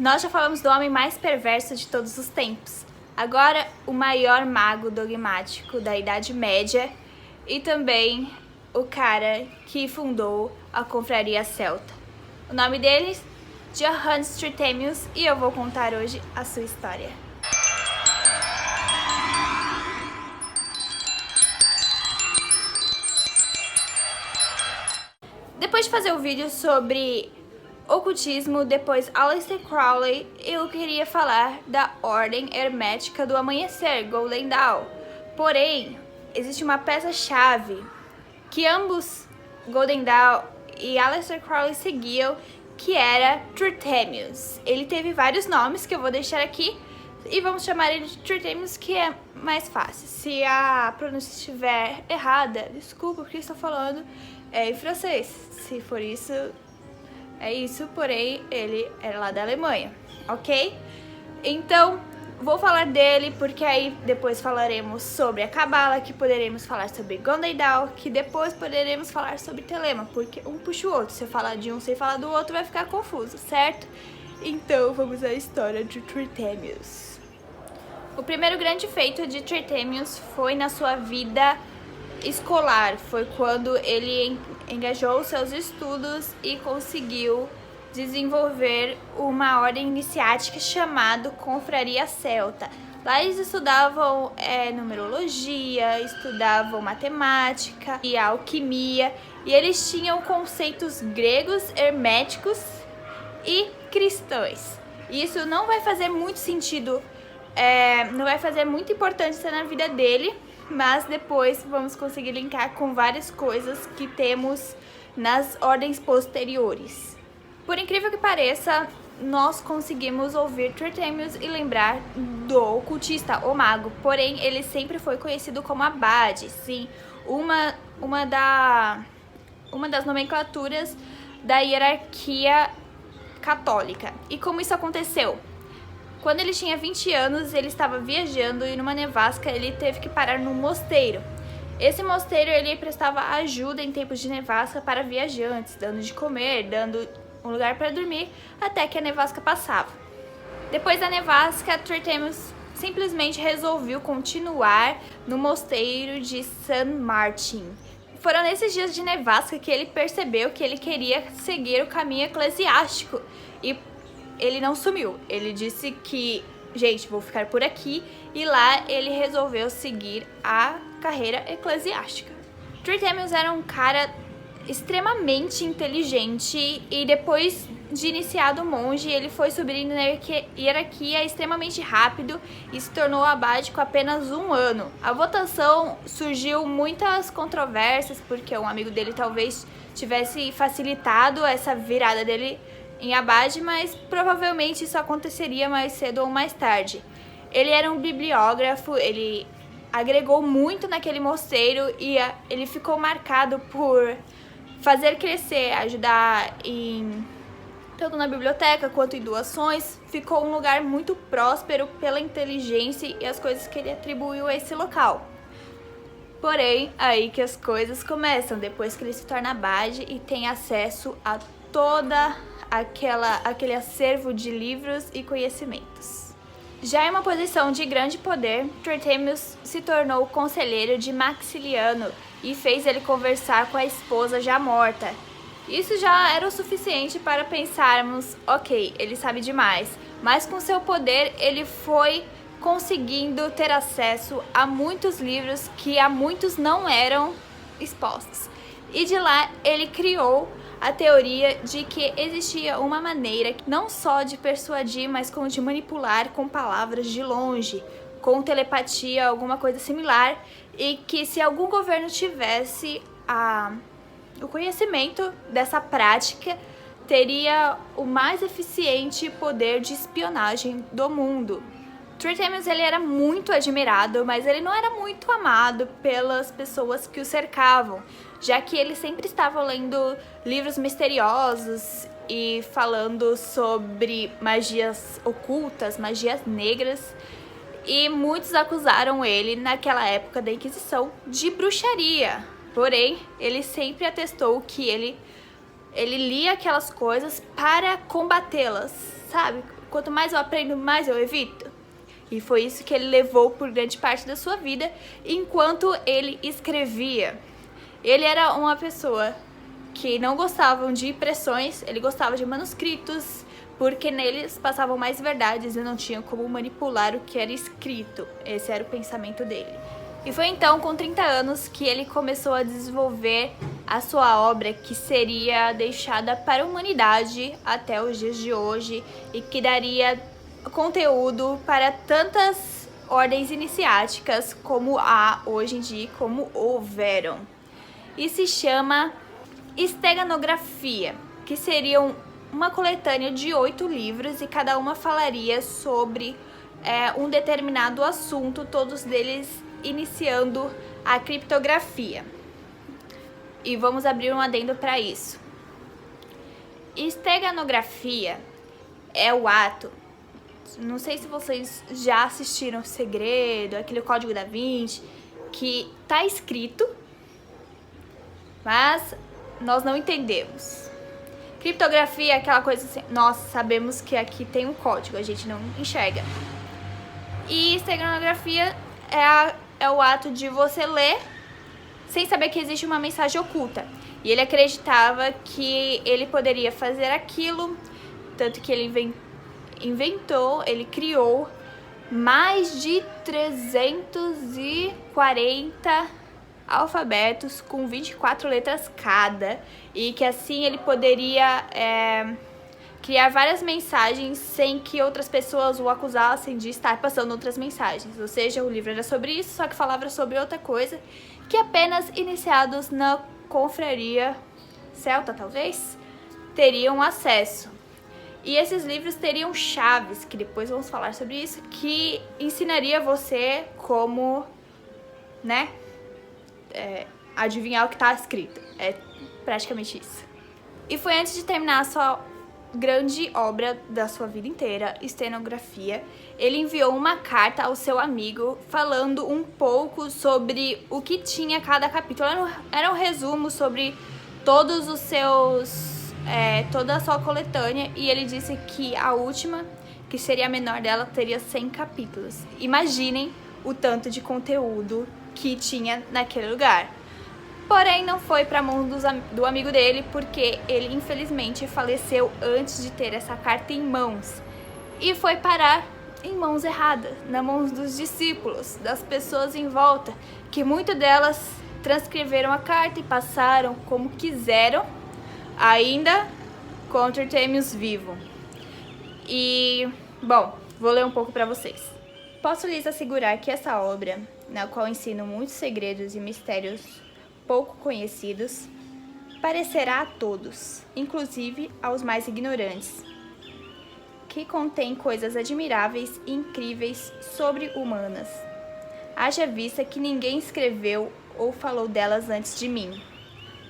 Nós já falamos do homem mais perverso de todos os tempos. Agora, o maior mago dogmático da Idade Média e também o cara que fundou a confraria celta. O nome dele é Johannes Trithemius e eu vou contar hoje a sua história. Depois de fazer o vídeo sobre ocultismo, depois Aleister Crowley, eu queria falar da Ordem Hermética do Amanhecer, Golden Dawn. Porém, existe uma peça-chave que ambos, Golden Dawn e Aleister Crowley, seguiam, que era Trithemius. Ele teve vários nomes que eu vou deixar aqui e vamos chamar ele de Trithemius, que é mais fácil. Se a pronúncia estiver errada, desculpa porque estou falando em francês. Se for isso, é isso, porém ele era lá da Alemanha, ok? Então, vou falar dele porque aí depois falaremos sobre a Cabala, que poderemos falar sobre Golden Dawn, que depois poderemos falar sobre Telema, porque um puxa o outro. Se eu falar de um sem falar do outro, vai ficar confuso, certo? Então, vamos à história de Trithemius. O primeiro grande feito de Trithemius foi na sua vida escolar, foi quando ele engajou seus estudos e conseguiu desenvolver uma ordem iniciática chamada Confraria Celta. Lá eles estudavam numerologia, estudavam matemática e alquimia, e eles tinham conceitos gregos, herméticos e cristãos. Isso não vai fazer muito sentido, não vai fazer muita importância na vida dele, mas depois vamos conseguir linkar com várias coisas que temos nas ordens posteriores. Por incrível que pareça, nós conseguimos ouvir Trithemius e lembrar do ocultista, o mago, porém ele sempre foi conhecido como abade, sim, uma das nomenclaturas da hierarquia católica. E como isso aconteceu? Quando ele tinha 20 anos, ele estava viajando e numa nevasca ele teve que parar num mosteiro. Esse mosteiro ele prestava ajuda em tempos de nevasca para viajantes, dando de comer, dando um lugar para dormir, até que a nevasca passava. Depois da nevasca, Trithemius simplesmente resolveu continuar no mosteiro de San Martin. Foram nesses dias de nevasca que ele percebeu que ele queria seguir o caminho eclesiástico e ele não sumiu. Ele disse que, gente, vou ficar por aqui, e lá ele resolveu seguir a carreira eclesiástica. Trithemius era um cara extremamente inteligente e depois de iniciado monge, ele foi subindo na hierarquia extremamente rápido e se tornou abade com apenas 1 ano. A votação surgiu muitas controvérsias porque um amigo dele talvez tivesse facilitado essa virada dele em abade, mas provavelmente isso aconteceria mais cedo ou mais tarde. Ele era um bibliógrafo, ele agregou muito naquele mosteiro e ele ficou marcado por fazer crescer, ajudar tanto na biblioteca quanto em doações. Ficou um lugar muito próspero pela inteligência e as coisas que ele atribuiu a esse local. Porém, aí que as coisas começam, depois que ele se torna abade e tem acesso a toda aquele acervo de livros e conhecimentos. Já em uma posição de grande poder, Trithemius se tornou conselheiro de Maxiliano e fez ele conversar com a esposa já morta. Isso já era o suficiente para pensarmos, ok, ele sabe demais, mas com seu poder ele foi conseguindo ter acesso a muitos livros que a muitos não eram expostos. E de lá ele criou a teoria de que existia uma maneira não só de persuadir, mas como de manipular com palavras de longe, com telepatia, alguma coisa similar, e que se algum governo tivesse o conhecimento dessa prática, teria o mais eficiente poder de espionagem do mundo. Trithemius ele era muito admirado, mas ele não era muito amado pelas pessoas que o cercavam, já que ele sempre estava lendo livros misteriosos e falando sobre magias ocultas, magias negras, e muitos acusaram ele naquela época da Inquisição de bruxaria. Porém, ele sempre atestou que ele lia aquelas coisas para combatê-las, sabe? Quanto mais eu aprendo, mais eu evito. E foi isso que ele levou por grande parte da sua vida enquanto ele escrevia. Ele era uma pessoa que não gostava de impressões, ele gostava de manuscritos, porque neles passavam mais verdades e não tinha como manipular o que era escrito. Esse era o pensamento dele. E foi então, com 30 anos, que ele começou a desenvolver a sua obra, que seria deixada para a humanidade até os dias de hoje e que daria conteúdo para tantas ordens iniciáticas como há hoje em dia, como houveram. E se chama Steganografia, que seriam uma coletânea de 8 livros e cada uma falaria sobre um determinado assunto, todos deles iniciando a criptografia. E vamos abrir um adendo para isso. Steganografia é o ato, não sei se vocês já assistiram O Segredo, aquele Código da Vinci, que tá escrito, mas nós não entendemos. Criptografia é aquela coisa assim, nós sabemos que aqui tem um código, a gente não enxerga. E steganografia é o ato de você ler sem saber que existe uma mensagem oculta. E ele acreditava que ele poderia fazer aquilo, tanto que ele ele criou mais de 340 alfabetos com 24 letras cada, e que assim ele poderia criar várias mensagens sem que outras pessoas o acusassem de estar passando outras mensagens. Ou seja, o livro era sobre isso, só que falava sobre outra coisa, que apenas iniciados na confraria celta, talvez, teriam acesso. E esses livros teriam chaves, que depois vamos falar sobre isso, que ensinaria você como, adivinhar o que está escrito. É praticamente isso. E foi antes de terminar a sua grande obra da sua vida inteira, Steganografia, ele enviou uma carta ao seu amigo falando um pouco sobre o que tinha cada capítulo. Era um resumo sobre todos os seus... toda a sua coletânea, e ele disse que a última, que seria a menor dela, teria 100 capítulos. Imaginem o tanto de conteúdo que tinha naquele lugar. Porém, não foi para a mão do amigo dele, porque ele infelizmente faleceu antes de ter essa carta em mãos. E foi parar em mãos erradas, nas mãos dos discípulos, das pessoas em volta, que muitas delas transcreveram a carta e passaram como quiseram, ainda contra Artemius vivo. E, bom, vou ler um pouco para vocês. Posso lhes assegurar que essa obra, na qual ensino muitos segredos e mistérios pouco conhecidos, parecerá a todos, inclusive aos mais ignorantes, que contém coisas admiráveis e incríveis sobre-humanas. Haja vista que ninguém escreveu ou falou delas antes de mim.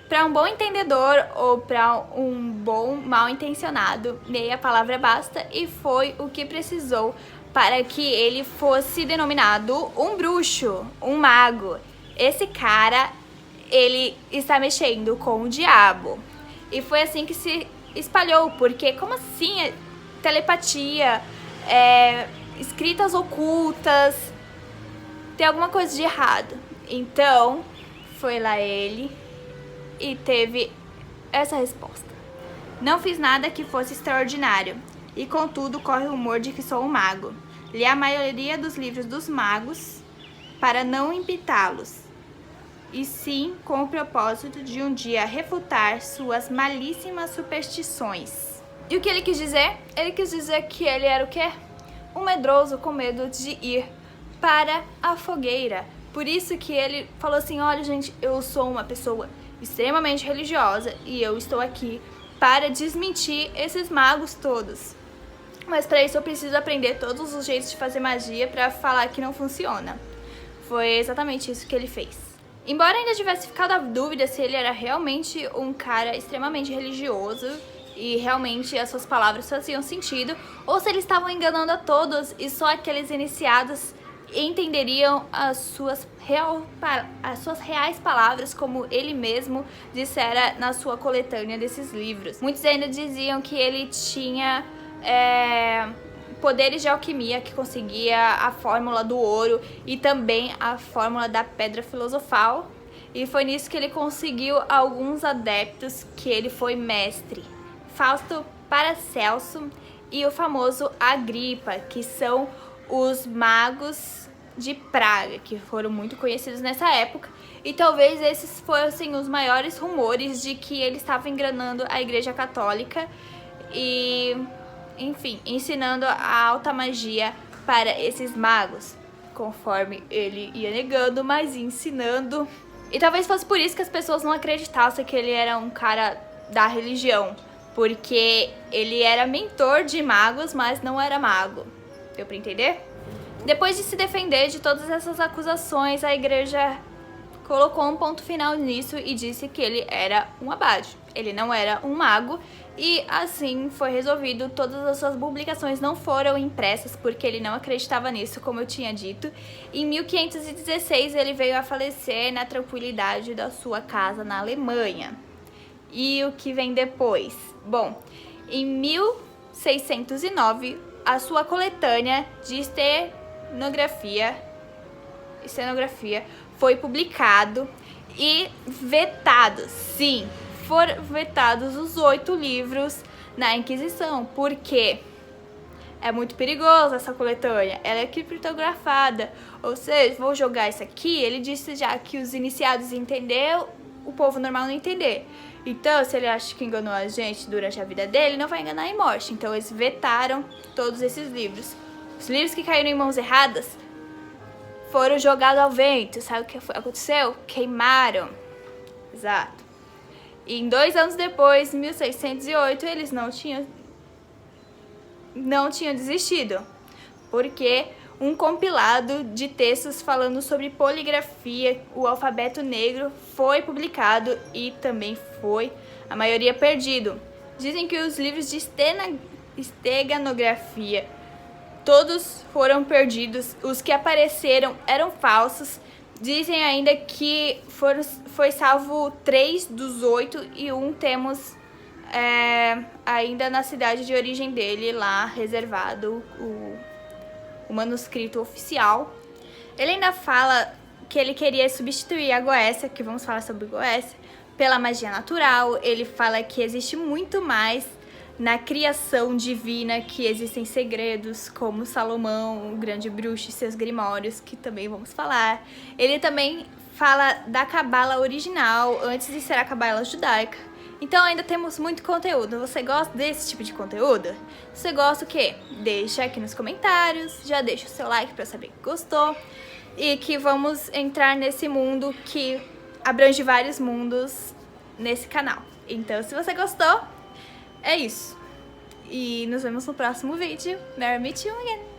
Para um bom entendedor ou para um bom mal-intencionado, meia palavra basta, e foi o que precisou para que ele fosse denominado um bruxo, um mago. Esse cara, ele está mexendo com o diabo. E foi assim que se espalhou, porque como assim telepatia, escritas ocultas, tem alguma coisa de errado. Então, foi lá ele e teve essa resposta. Não fiz nada que fosse extraordinário, e contudo corre o rumor de que sou um mago. Li a maioria dos livros dos magos para não imitá-los, e sim com o propósito de um dia refutar suas malíssimas superstições. E o que ele quis dizer? Ele quis dizer que ele era o quê? Um medroso com medo de ir para a fogueira. Por isso que ele falou assim, olha gente, eu sou uma pessoa extremamente religiosa e eu estou aqui para desmentir esses magos todos. Mas para isso eu preciso aprender todos os jeitos de fazer magia para falar que não funciona. Foi exatamente isso que ele fez. Embora ainda tivesse ficado a dúvida se ele era realmente um cara extremamente religioso e realmente as suas palavras faziam sentido, ou se eles estavam enganando a todos e só aqueles iniciados entenderiam as suas reais palavras, como ele mesmo dissera na sua coletânea desses livros. Muitos ainda diziam que ele tinha poderes de alquimia, que conseguia a fórmula do ouro e também a fórmula da pedra filosofal. E foi nisso que ele conseguiu alguns adeptos, que ele foi mestre. Fausto Paracelso e o famoso Agripa, que são os magos de Praga, que foram muito conhecidos nessa época. E talvez esses fossem os maiores rumores de que ele estava enganando a Igreja Católica e, enfim, ensinando a alta magia para esses magos, conforme ele ia negando, mas ensinando. E talvez fosse por isso que as pessoas não acreditassem que ele era um cara da religião, porque ele era mentor de magos, mas não era mago. Deu pra entender? Depois de se defender de todas essas acusações, a igreja colocou um ponto final nisso e disse que ele era um abade. Ele não era um mago e assim foi resolvido. Todas as suas publicações não foram impressas porque ele não acreditava nisso, como eu tinha dito. Em 1516 ele veio a falecer na tranquilidade da sua casa na Alemanha. E o que vem depois? Bom, em 1609 a sua coletânea de estenografia foi publicado e vetado. Sim, foram vetados os 8 livros na Inquisição, porque é muito perigoso essa coletânea, ela é criptografada, ou seja, vou jogar isso aqui, ele disse já que os iniciados entenderam, o povo normal não entender. Então, se ele acha que enganou a gente durante a vida dele, não vai enganar em morte. Então, eles vetaram todos esses livros. Os livros que caíram em mãos erradas foram jogados ao vento. Sabe o que aconteceu? Queimaram. Exato. E em 2 anos depois, em 1608, eles não tinham desistido. Porque um compilado de textos falando sobre poligrafia, o alfabeto negro, foi publicado e também foi, a maioria, perdido. Dizem que os livros de esteganografia todos foram perdidos, os que apareceram eram falsos. Dizem ainda que foi salvo 3 dos 8 e um temos ainda na cidade de origem dele, lá reservado, o manuscrito oficial. Ele ainda fala que ele queria substituir a Goécia, que vamos falar sobre Goécia, pela magia natural. Ele fala que existe muito mais na criação divina, que existem segredos como Salomão, o grande bruxo e seus grimórios, que também vamos falar. Ele também fala da cabala original, antes de ser a cabala judaica. Então ainda temos muito conteúdo. Você gosta desse tipo de conteúdo? Você gosta o quê? Deixa aqui nos comentários, já deixa o seu like pra eu saber que gostou. E que vamos entrar nesse mundo que abrange vários mundos nesse canal. Então, se você gostou, é isso. E nos vemos no próximo vídeo. Merry meet you again!